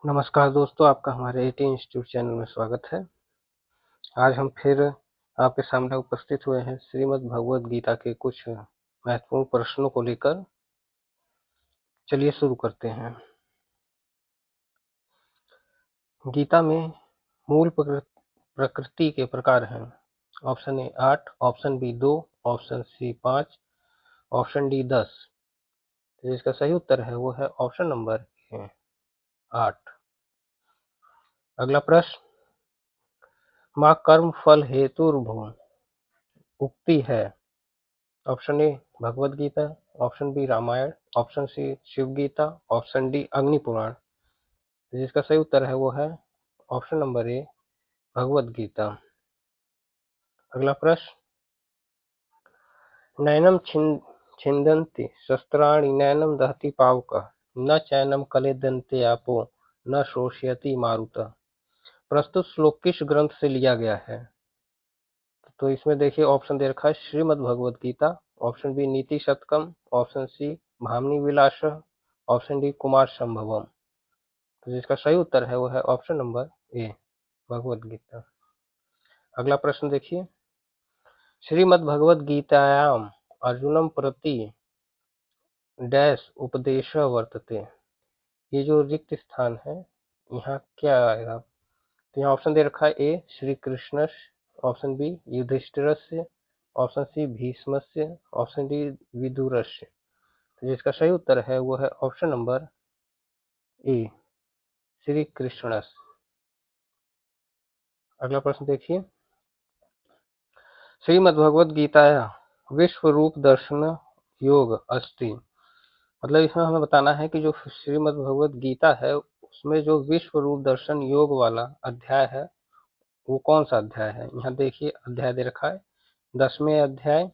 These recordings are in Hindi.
नमस्कार दोस्तों, आपका हमारे एटी इंस्टीट्यूट चैनल में स्वागत है। आज हम फिर आपके सामने उपस्थित हुए हैं श्रीमद् भगवद गीता के कुछ महत्वपूर्ण प्रश्नों को लेकर। चलिए शुरू करते हैं। गीता में मूल प्रकृति के प्रकार हैं। Option A 8, option B 2, option C 5, option D 10। जिसका सही उत्तर है वो है ऑप्शन नंबर ए 8। अगला प्रश्न, माँ कर्म फल हेतुर्भुव उक्ति है। Option A Bhagavad Gita, option B Ramayana, option C Shiv Gita, option D Agni Purana. जिसका सही उत्तर है वो है option number A Bhagavad Gita. अगला प्रश्न, नैनम छिन्दन्ति शस्त्राणि नैनम दहति पावकः न चैनम कलेदन्ते आपो न शोषयति मारुतः। प्रस्तुत श्लोक किस ग्रंथ से लिया गया है? तो इसमें देखिए ऑप्शन दे रखा है Shrimad Bhagavad Gita, option B Niti Shatakam, option C Bhamini Vilas, option D Kumar Sambhavam. तो जिसका सही उत्तर है वो है option number A Bhagavad Gita. अगला प्रश्न देखिए, श्रीमद् भगवद गीतायाम अर्जुनम प्रति डैश उपदेश वर्तते। ये जो रिक्त स्थान है यहाँ क्या आएगा? तो यहाँ ऑप्शन दे रखा है A Shri Krishna, option B युधिष्ठिरस्य, ऑप्शन सी भीष्मस्य, ऑप्शन डी विदुरस्य। तो जिसका सही उत्तर है वो है option number A Shri Krishna. अगला प्रश्न देखिए, श्रीमद्भगवद गीता विश्व रूप दर्शन योग अस्ति। मतलब इसमें हमें बताना है कि जो श्रीमद्भगवद गीता है उसमें जो विश्व रूप दर्शन योग वाला अध्याय है वो कौन सा अध्याय है? यहाँ देखिए अध्याय दे रखा है 10वें अध्याय,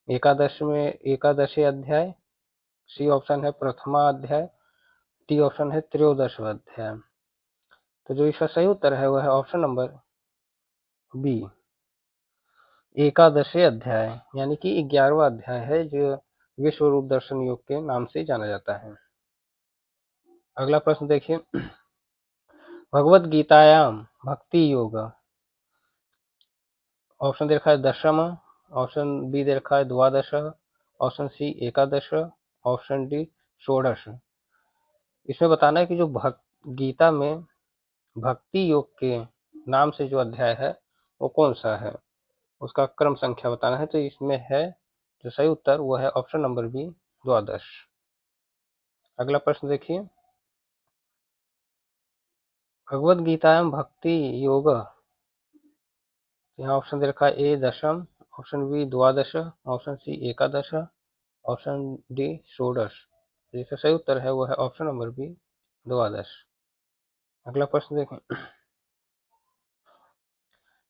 एकादशी अध्याय, सी ऑप्शन है प्रथमा अध्याय, डी ऑप्शन है त्रयोदश अध्याय। तो जो इसका सही उत्तर है वह है ऑप्शन नंबर बी एकादशी अध्याय, यानी कि 11वां अध्याय है जो विश्व रूप दर्शन योग के नाम से जाना जाता है। अगला प्रश्न देखिए, भगवद गीतायाम भक्ति योग ऑप्शन दे रखा है दशम, ऑप्शन बी दे रखा है द्वादश, ऑप्शन सी एकादश, ऑप्शन डी षोडश। इसमें बताना है कि जो गीता में भक्ति योग के नाम से जो अध्याय है वो कौन सा है, उसका क्रम संख्या बताना है। तो इसमें है जो सही उत्तर वो है ऑप्शन नंबर बी द्वादश। अगला प्रश्न देखिए, भगवद गीता में भक्ति योग, यहाँ ऑप्शन दे रखा है ए दशम, ऑप्शन बी द्वादश, ऑप्शन सी एकादश, ऑप्शन डी षोडश। जिसका सही उत्तर है वो है ऑप्शन नंबर बी द्वादश। अगला प्रश्न देखें,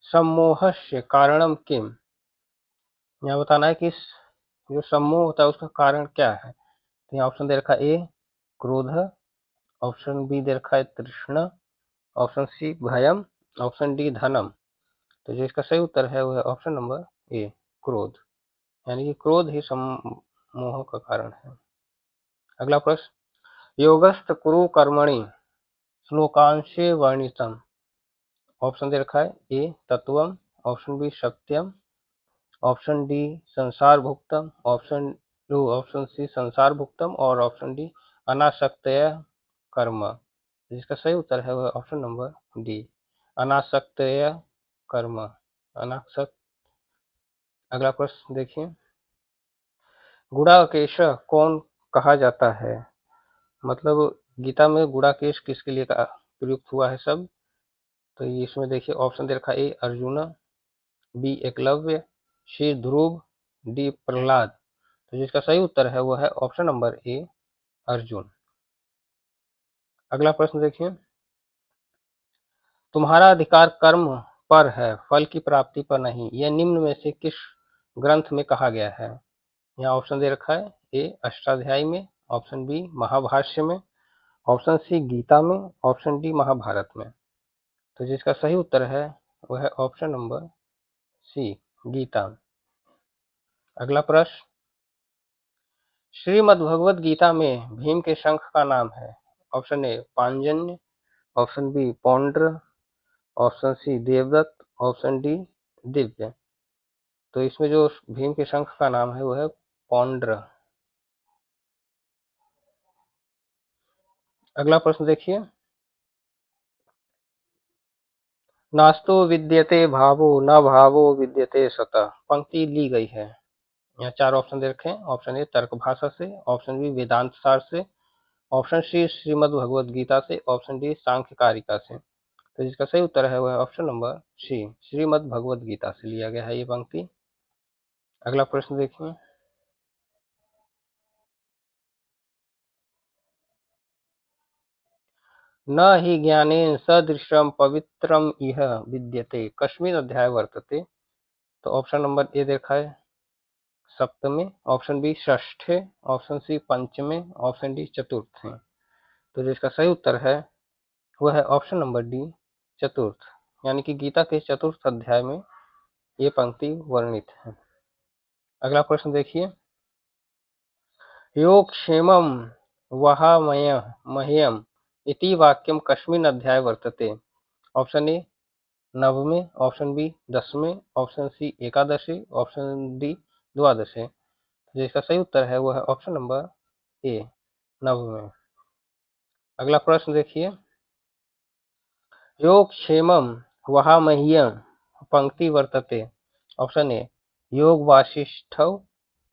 सम्मोहस्य कारणम किम। यहाँ बताना है कि जो सम्मोह होता है उसका कारण क्या है। तो यहाँ ऑप्शन दे रखा है ए क्रोध, ऑप्शन बी दे रखा है तृष्णा, ऑप्शन सी भयम, ऑप्शन डी धनम। तो जो इसका सही उत्तर है वो है ऑप्शन नंबर ए क्रोध, यानी कि क्रोध ही सम्मोह का कारण है। अगला प्रश्न, योगस्थ कुरु कर्मणि श्लोकांशे वर्णितम। ऑप्शन दे रखा है ए तत्वम, ऑप्शन बी सत्यम, ऑप्शन डी संसार भुक्तम, ऑप्शन सी संसार भुक्तम और ऑप्शन डी अनासक्तय कर्म। जिसका सही उत्तर है वह ऑप्शन नंबर डी अनासक्तय कर्म, अनासक्त। अगला प्रश्न देखिए, गुड़ाकेश कौन कहा जाता है? मतलब गीता में गुड़ाकेश किसके लिए प्रयुक्त हुआ है सब? तो इसमें देखिए ऑप्शन दे रखा ए अर्जुन, बी एकलव्य, सी ध्रुव, डी प्रहलाद। तो जिसका सही उत्तर है वो है ऑप्शन नंबर ए अर्जुन। अगला प्रश्न देखिए, तुम्हारा अधिकार कर्म पर है फल की प्राप्ति पर नहीं, यह निम्न में से किस ग्रंथ में कहा गया है? यहाँ ऑप्शन दे रखा है ए अष्टाध्यायी में, ऑप्शन बी महाभाष्य में, ऑप्शन सी गीता में, ऑप्शन डी महाभारत में। तो जिसका सही उत्तर है वह है ऑप्शन नंबर सी गीता। अगला प्रश्न, श्रीमद् भगवद गीता में भीम के शंख का नाम है। ऑप्शन ए पांजन्य, ऑप्शन बी पौंड्र, ऑप्शन सी देवदत्त, ऑप्शन डी दिव्य। तो इसमें जो भीम के शंख का नाम है वो है पौंड्र। अगला प्रश्न देखिए, नास्तो विद्यते भावो न भावो विद्यते सतः, पंक्ति ली गई है। यहाँ चार ऑप्शन दे रखे हैं। ऑप्शन ए तर्क भाषा से, ऑप्शन बी वेदांत सार से, ऑप्शन सी श्रीमद् भगवद गीता से, ऑप्शन डी सांख्य कारिका से। तो जिसका सही उत्तर है वह option number C Shrimad Bhagavad Gita से लिया गया है ये पंक्ति। अगला प्रश्न देखिए, न हि ज्ञानेन सदृशम पवित्रम इह विद्यते कस्मिन् अध्याय वर्तते। तो ऑप्शन नंबर ए देखा है सप्तमे, ऑप्शन बी षष्ठे, ऑप्शन सी पंचमे, ऑप्शन डी चतुर्थ। तो जिसका सही उत्तर है वह है ऑप्शन नंबर डी चतुर्थ, यानी कि गीता के चतुर्थ अध्याय में ये पंक्ति वर्णित है। अगला प्रश्न देखिए, योगक्षेमं वहामय मह्यम इति वाक्यम कस्मिन् अध्याय वर्तते। ऑप्शन ए नवमे, ऑप्शन बी दसवें, ऑप्शन सी एकादशे, ऑप्शन डी द्वादशे। जिसका सही उत्तर है वह है ऑप्शन नंबर ए नवमे। अगला प्रश्न देखिए, योगक्षेमं वहामह्यम पंक्ति वर्तते। ऑप्शन ए योग वासिष्ठौ,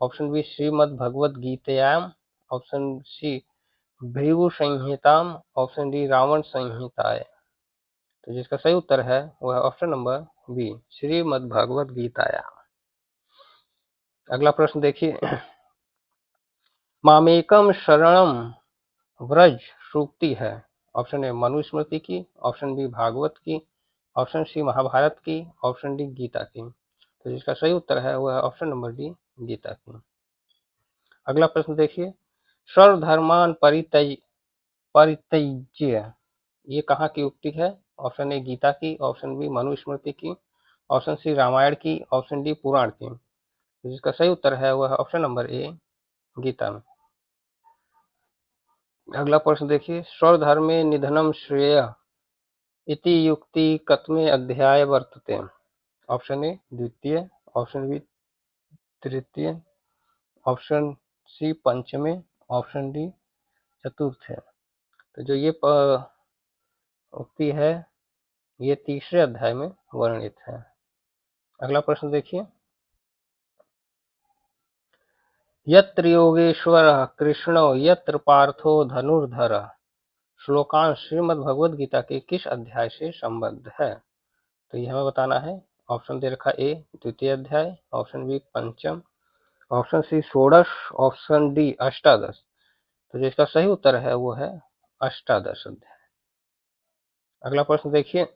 ऑप्शन बी श्रीमद् भगवद गीतायाम, ऑप्शन सी भृगु संहिताम, ऑप्शन डी रावण संहिताय। तो जिसका सही उत्तर है वह ऑप्शन नंबर बी श्रीमद् भगवद गीतायाम। अगला प्रश्न देखिए, मामेकम शरणम व्रज सूक्ति है। ऑप्शन ए मनुस्मृति की, ऑप्शन बी भागवत की, ऑप्शन सी महाभारत की, ऑप्शन डी गीता की। तो जिसका सही उत्तर है वह ऑप्शन नंबर डी गीता की। अगला प्रश्न देखिए, सर्वधर्मान परित्यज्य ये कहाँ की उक्ति है। ऑप्शन ए गीता की, ऑप्शन बी मनुस्मृति की, ऑप्शन सी रामायण की, ऑप्शन डी पुराण की। तो जिसका सही उत्तर है वह ऑप्शन नंबर ए गीता में। अगला प्रश्न देखिए, स्वधर्मे निधनम श्रेय इति युक्ति कतमे अध्याय वर्तते। ऑप्शन ए द्वितीय, ऑप्शन बी तृतीय, ऑप्शन सी पंचमे, ऑप्शन डी चतुर्थ है। तो जो ये उक्ति है ये तीसरे अध्याय में वर्णित है। अगला प्रश्न देखिए, यत्र योगेश्वरः कृष्णो यत्र पार्थो धनुर्धरः श्लोकांश श्रीमद् भगवद गीता के किस अध्याय से संबद्ध है। तो ये हमें बताना है। ऑप्शन दे रखा ए द्वितीय अध्याय, ऑप्शन बी पंचम, ऑप्शन सी षोडश, ऑप्शन डी अष्टादश। तो जिसका सही उत्तर है वो है अष्टादश अध्याय। अगला प्रश्न देखिए,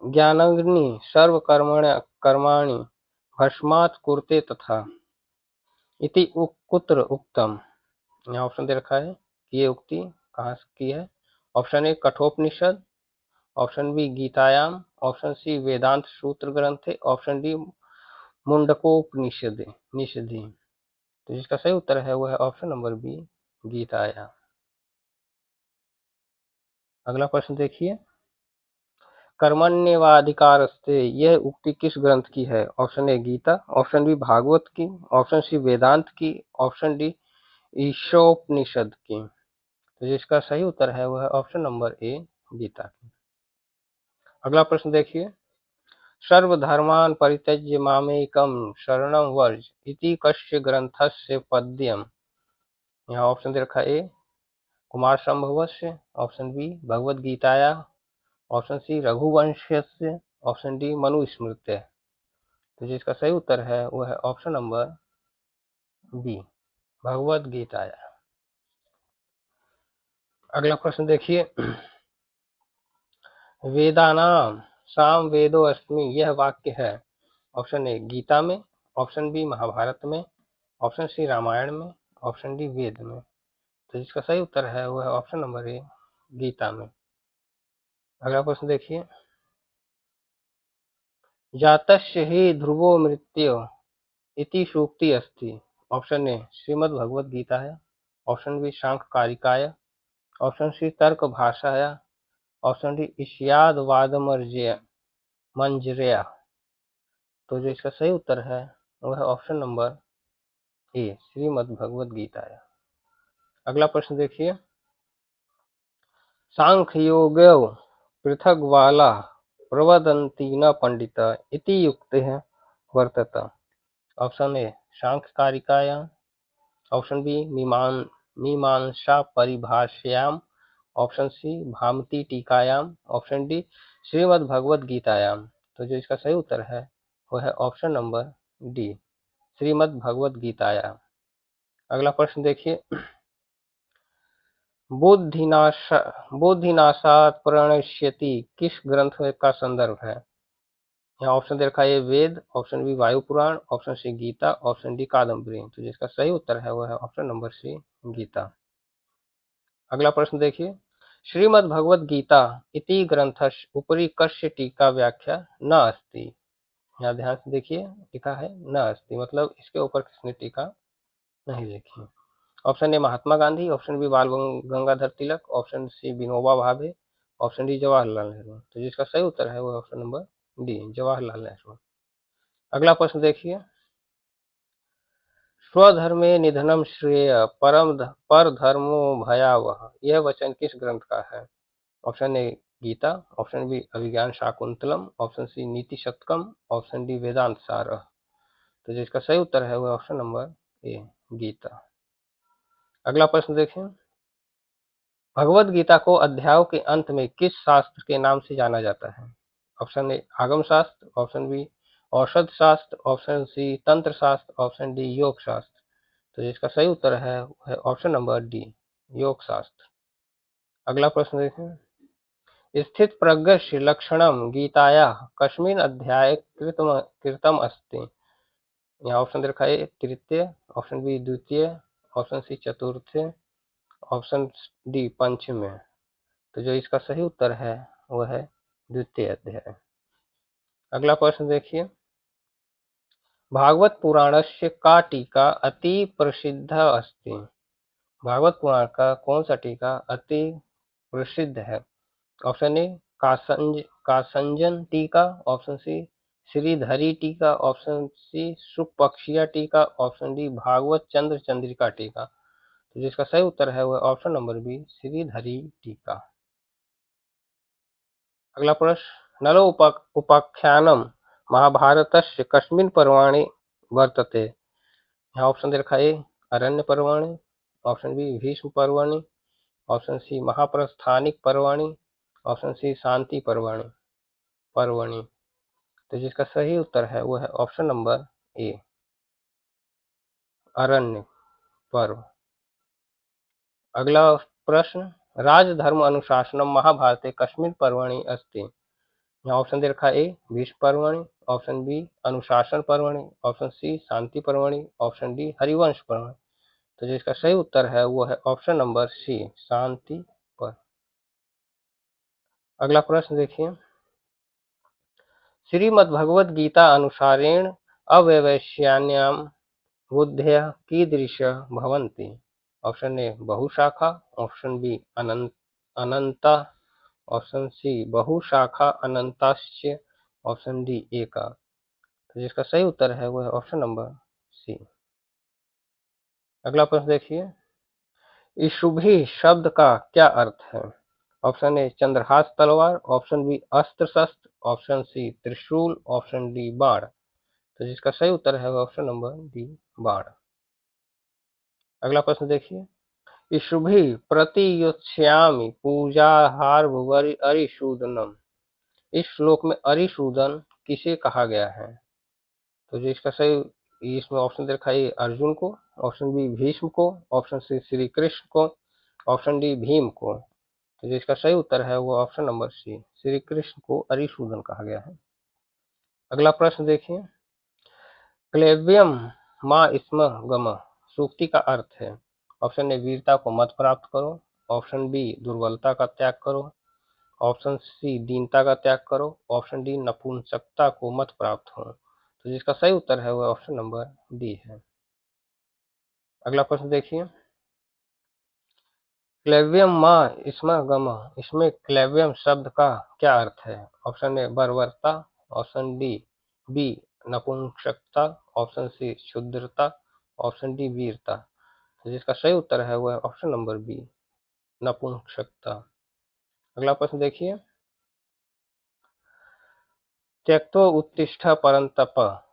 ज्ञानाग्नि सर्व कर्माणि भस्मात् कुरुते तथा इति कुत्र उक्तम। यहाँ ऑप्शन दे रखा है कि ये उक्ति कहाँ की है। Option A Kathopanishad, option B गीतायाम, ऑप्शन सी वेदांत सूत्र ग्रंथे, ऑप्शन डी मुंडकोपनिषद निषदि। तो जिसका सही उत्तर है वह है ऑप्शन नंबर बी गीतायाम। अगला प्रश्न देखिए, कर्मण्येवाधिकारस्ते यह उक्ति किस ग्रंथ की है। Option A Gita, option B Bhagavat की, ऑप्शन सी वेदांत की, ऑप्शन डी ईशोपनिषद की। तो जिसका सही उत्तर है वह ऑप्शन नंबर ए गीता की। अगला प्रश्न देखिए, सर्वधर्मान् परित्यज्य मामेकं शरणं व्रज इति कस्य ग्रंथस्य पद्यम्। यहाँ ऑप्शन दे रखा ए कुमार संभवस्य, ऑप्शन बी भगवद गीताया, ऑप्शन सी रघुवंशस्य, ऑप्शन डी मनुस्मृत्य। तो जिसका सही उत्तर है वह है ऑप्शन नंबर बी भगवद गीताया। अगला प्रश्न देखिए, वेदानाम साम वेदो अस्मि यह वाक्य है। ऑप्शन ए गीता में, ऑप्शन बी महाभारत में, ऑप्शन सी रामायण में, ऑप्शन डी वेद में। तो जिसका सही उत्तर है वह है ऑप्शन नंबर ए गीता में। अगला प्रश्न देखिए, जातस्य हि ध्रुवो मृत्यो इति सूक्ति अस्ति। ऑप्शन ए श्रीमद् भगवद गीता है, ऑप्शन बी सांख्य कारिका है, ऑप्शन सी तर्क भाषाया, ऑप्शन डी इष्याद वादमर्जया मंजरेया। तो जो इसका सही उत्तर है वो है option number A, Shrimad Bhagavad Gita. अगला प्रश्न देखिए, सांख्य योगो पृथक वाला प्रवदंती न पंडित इति युक्त है वर्तत। ऑप्शन ए सांख्य कारिकायां, ऑप्शन बी मीमांसा परिभाष्याम, ऑप्शन सी भामती टीकायाम, ऑप्शन डी श्रीमद् भगवद गीतायाम। तो जो इसका सही उत्तर है वो है ऑप्शन नंबर डी, श्रीमद् भगवद गीतायाम। अगला प्रश्न देखिए, बुद्धिनाश बुद्धिनाशात प्रणश्यति किस ग्रंथ का संदर्भ है? यहाँ ऑप्शन दे रखा है वेद, option B Vayu Purana, option C Gita, option D Kadambari. तो जिसका सही उत्तर है वो है ऑप्शन नंबर सी, गीता। अगला प्रश्न देखिए, श्रीमद् भगवद गीता इति ग्रंथस्य उपरि कस्य टीका व्याख्या न अस्ति। यहाँ ध्यान से देखिए, लिखा है न अस्ति, मतलब इसके ऊपर किसने टीका नहीं लिखी। Option A Mahatma Gandhi, option B Bal Gangadhar Tilak, option C Vinoba Bhave, option D Jawaharlal Nehru. तो जिसका सही उत्तर है वो option number D, Jawaharlal Nehru. अगला प्रश्न देखिए, स्वधर्मे निधनम श्रेय पर धर्मो भयावह, यह वचन किस ग्रंथ का है? Option A Gita, option B Abhijnana Shakuntalam, option C Niti Shatakam, option D वेदांत सार। तो जिसका सही उत्तर है वो ऑप्शन नंबर ए, गीता। अगला प्रश्न देखें, भगवद गीता को अध्यायों के अंत में किस शास्त्र के नाम से जाना जाता है? ऑप्शन ए आगम शास्त्र, ऑप्शन बी औषध शास्त्र, ऑप्शन सी तंत्र शास्त्र, ऑप्शन डी योग शास्त्र। तो जिसका सही उत्तर है वह ऑप्शन नंबर डी, योग शास्त्र। अगला प्रश्न देखें, स्थित प्रज्ञस्य लक्षणम गीताया कस्मिन् अध्याये कृतम अस्ति। यहाँ ऑप्शन दे रखा है तृतीय, ऑप्शन बी द्वितीय, ऑप्शन सी चतुर्थ, ऑप्शन डी पंचम। तो जो इसका सही उत्तर है वो है द्वितीय अध्याय। अगला प्रश्न देखिए, भागवत पुराणस्य का टीका अति प्रसिद्ध अस्ति। भागवत पुराण का कौन सा टीका अति प्रसिद्ध है? ऑप्शन ए कासंजन टीका, ऑप्शन सी श्रीधरी टीका, ऑप्शन सी सुपक्षिया टीका, ऑप्शन डी भागवत चंद्र चंद्रिका टीका। तो जिसका सही उत्तर है वह ऑप्शन नंबर बी, श्रीधरी टीका। अगला प्रश्न, नलो उपाख्यानम महाभारतस्य कस्मिन् पर्वणि वर्तते। यहाँ ऑप्शन दे रखा है अरण्य पर्वणि, ऑप्शन बी भीष्म पर्वणि, ऑप्शन सी महाप्रस्थानिक पर्वणि, ऑप्शन सी शांति पर्वणि। तो जिसका सही उत्तर है वो है ऑप्शन नंबर ए, अरण्य पर्व। अगला प्रश्न, राजधर्म अनुशासनम महाभारते कस्मिन् पर्वणि अस्ति। यहाँ ऑप्शन दे रखा है ए भीष्म पर्वणि, ऑप्शन बी अनुशासन पर्वणि, ऑप्शन सी शांति पर्वणि, ऑप्शन डी हरिवंश पर्वणि। तो जिसका सही उत्तर है वो है ऑप्शन नंबर सी, शांति पर्व। अगला प्रश्न देखिए, श्रीमद्भगवद गीता अनुसारेण अव्यवस्यान्यां बुद्धयः कीदृशः भवन्ति। ऑप्शन ए बहुशाखा, ऑप्शन बी अनंता, ऑप्शन सी बहुशाखा अनंताश्च, ऑप्शन डी एका। तो जिसका सही उत्तर है वो है ऑप्शन नंबर सी। अगला प्रश्न देखिए, इशुभि शब्द का क्या अर्थ है? ऑप्शन ए चंद्रहास तलवार, ऑप्शन बी अस्त्र शस्त्र, ऑप्शन सी त्रिशूल, ऑप्शन डी बाण। तो जिसका सही उत्तर है वो ऑप्शन नंबर डी, बाण। अगला प्रश्न देखिए, इशुभि प्रतियोत्स्यामि पूजाहार अरिशूदनम। इस श्लोक में अरिशूदन किसे कहा गया है? तो जो इसका सही, इसमें ऑप्शन दे रखा है अर्जुन को, ऑप्शन बी भीष्म को, ऑप्शन सी श्री कृष्ण को, ऑप्शन डी भीम को। तो जो इसका सही उत्तर है वो option number C, Shri Krishna को अरिशूदन कहा गया है। अगला प्रश्न देखिए, क्लेव्यम माँ स्म गम सूक्ति का अर्थ है। ऑप्शन ए वीरता को मत प्राप्त करो, ऑप्शन बी दुर्बलता का त्याग करो, ऑप्शन सी दीनता का त्याग करो, ऑप्शन डी नपुंसकता को मत प्राप्त हो। तो जिसका सही उत्तर है वह ऑप्शन नंबर डी है। अगला प्रश्न देखिए, क्लेवियम माँ इसमें गम, इसमें क्लेवियम शब्द का क्या अर्थ है? ऑप्शन ए बर्बरता, ऑप्शन बी नपुंसकता, ऑप्शन सी क्षुद्रता, ऑप्शन डी वीरता। तो जिसका सही उत्तर है वह ऑप्शन नंबर बी नपुंसकता। अगला प्रश्न देखिए, त्यक्तो उत्तिष्ठ परंतप,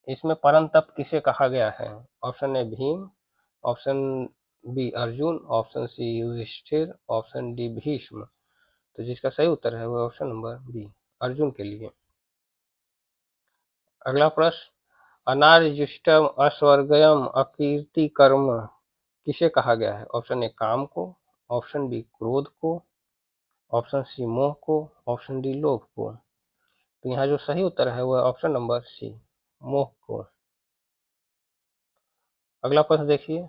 इसमें परंतप किसे कहा गया है? Option A Bhim, option B Arjun, option C Yudhishthir, option D Bhishma. तो जिसका सही उत्तर है वह ऑप्शन नंबर बी अर्जुन के लिए। अगला प्रश्न, अनार्यजुष्टम अस्वर्गयम अकीर्ति कर्म किसे कहा गया है? ऑप्शन ए काम को, ऑप्शन बी क्रोध को, ऑप्शन सी मोह को, ऑप्शन डी लोभ को। तो यहाँ जो सही उत्तर है वह ऑप्शन नंबर सी मोह को। अगला प्रश्न देखिए,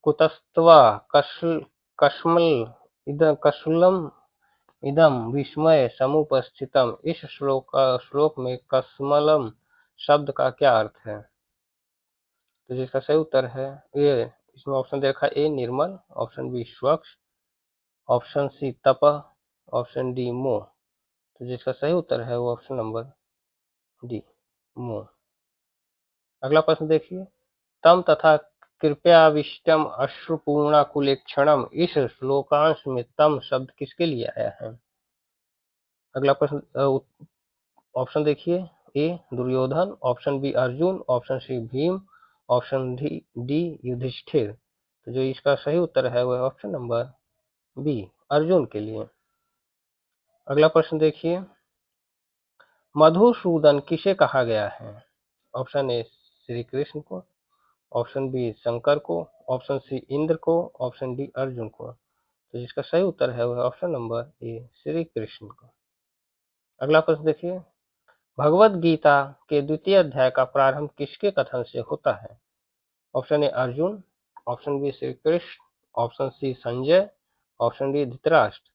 कुतस्त्वा कस्मल कशुलम इदम विस्मय समुपस्थितम, इस श्लोक में कस्मलम शब्द का क्या अर्थ है? तो जिसका सही उत्तर है ये, इसमें ऑप्शन देखा ए निर्मल, ऑप्शन बी स्वच्छ, ऑप्शन सी तप, ऑप्शन डी मोह। तो जिसका सही उत्तर है वो ऑप्शन नंबर डी मोह। अगला प्रश्न देखिए, तम तथा कृपयाविष्टम अश्रुपूर्णाकुलेक्षणम, इस श्लोकांश में तम शब्द किसके लिए आया है? अगला प्रश्न ऑप्शन देखिए, A Duryodhan, option B Arjun, option C Bhim, option D Yudhishthir. तो जो इसका सही उत्तर है वह ऑप्शन नंबर बी अर्जुन के लिए। अगला प्रश्न देखिए, मधुसूदन किसे कहा गया है? ऑप्शन ए श्री कृष्ण को, ऑप्शन बी शंकर को, ऑप्शन सी इंद्र को, ऑप्शन डी अर्जुन को। तो जिसका सही उत्तर है वह option number A Shri Krishna को। अगला प्रश्न देखिए, भगवत गीता के द्वितीय अध्याय का प्रारंभ किसके कथन से होता है? Option A Arjun, option B Shri Krishna, option C Sanjay, option D Dhritarashtra.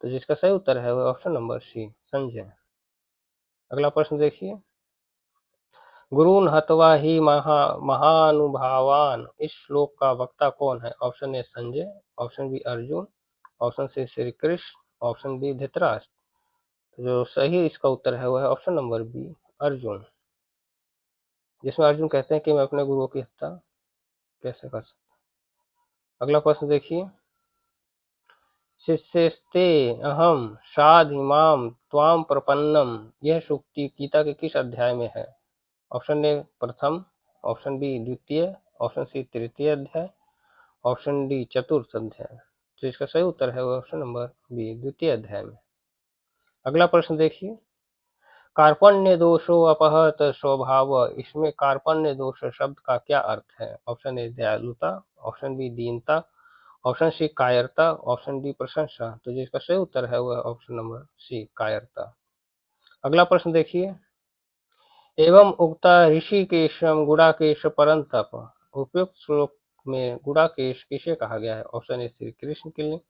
तो जिसका सही उत्तर है वह ऑप्शन नंबर सी संजय। अगला प्रश्न देखिए, गुरून् हत्वा ही महानुभावान, इस श्लोक का वक्ता कौन है? Option A Sanjay, option B Arjun, option C Shri Krishna, option D Dhritarashtra. तो जो सही इसका उत्तर है वह है ऑप्शन नंबर बी अर्जुन, जिसमें अर्जुन कहते हैं कि मैं अपने गुरुओं की हत्या कैसे कर सकता। अगला प्रश्न देखिए, शिष्यस्ते अहम साधिमाम त्वाम प्रपन्नम, यह सूक्ति गीता के किस अध्याय में है? ऑप्शन ए प्रथम, ऑप्शन बी द्वितीय, ऑप्शन सी तृतीय अध्याय, ऑप्शन डी चतुर्थ अध्याय। तो इसका सही उत्तर है वो ऑप्शन नंबर बी द्वितीय अध्याय में। अगला प्रश्न देखिए, कार्पण्य दोषो अपहत स्वभाव, इसमें कार्पण्य दोष शब्द का क्या अर्थ है? ऑप्शन ए दयालुता, ऑप्शन बी दीनता, ऑप्शन सी कायरता, ऑप्शन डी प्रशंसा। तो जिसका सही उत्तर है वह ऑप्शन नंबर सी कायरता। अगला प्रश्न देखिए, एवं उक्ता ऋषिकेशम गुडाकेश परंतप, उपयुक्त श्लोक में गुडाकेश किसे कहा गया है? ऑप्शन ए श्री कृष्ण के लिए,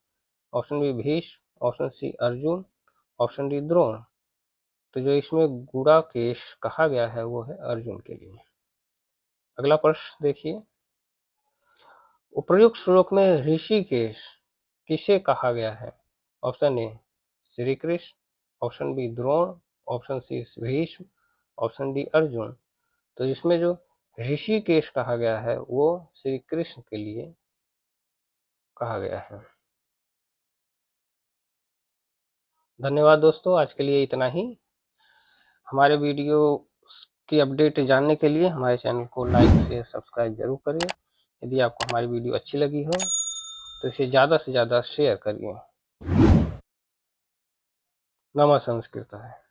option B Bhishma, option C Arjun, option D Drona. तो जो इसमें गुडाकेश कहा गया है वो है अर्जुन के लिए। अगला प्रश्न देखिए, उपर्युक्त श्लोक में ऋषिकेश किसे कहा गया है? Option A Shri Krishna, option B Drona, option C Bhishma, option D Arjun. तो इसमें जो ऋषिकेश कहा गया है वो श्री कृष्ण के लिए कहा गया है। धन्यवाद दोस्तों, आज के लिए इतना ही। हमारे वीडियो की अपडेट जानने के लिए हमारे चैनल को लाइक शेयर सब्सक्राइब जरूर करिए। यदि आपको हमारी वीडियो अच्छी लगी हो तो इसे ज़्यादा से ज़्यादा शेयर करिए। नमः संस्कृत है।